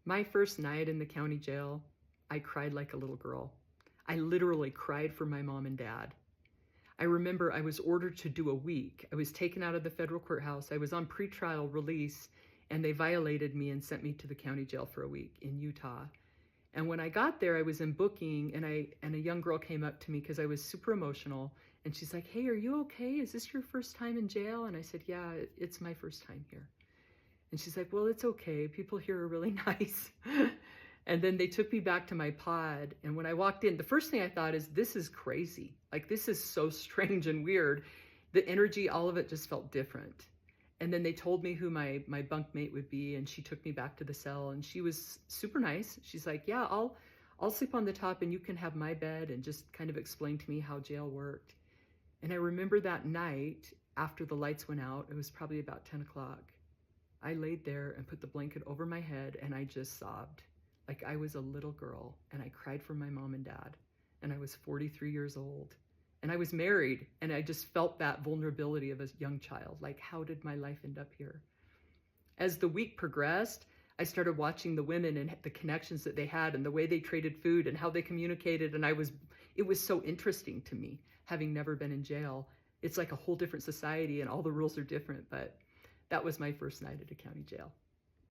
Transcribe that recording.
My first night in the county jail, I cried like a little girl. I literally cried for my mom and dad. I remember I was ordered to do a week. I was taken out of the federal courthouse. I was on pretrial release, and they violated me and sent me to the county jail for a week in Utah. And when I got there, I was in booking, and a young girl came up to me because I was super emotional, and she's like, "Hey, are you okay? Is this your first time in jail?" And I said, "Yeah, it's my first time here." And she's like, "Well, it's okay. People here are really nice." And then they took me back to my pod. And when I walked in, the first thing I thought is, this is crazy. Like, this is so strange and weird. The energy, all of it just felt different. And then they told me who my bunkmate would be. And she took me back to the cell, and she was super nice. She's like, "Yeah, I'll sleep on the top and you can have my bed," and just kind of explained to me how jail worked. And I remember that night after the lights went out, it was probably about 10 o'clock. I laid there and put the blanket over my head, and I just sobbed like I was a little girl, and I cried for my mom and dad. And I was 43 years old, and I was married, and I just felt that vulnerability of a young child. Like, how did my life end up here? As the week progressed, I started watching the women and the connections that they had and the way they traded food and how they communicated. And it was so interesting to me, having never been in jail. It's like a whole different society, and all the rules are different, but that was my first night at a county jail.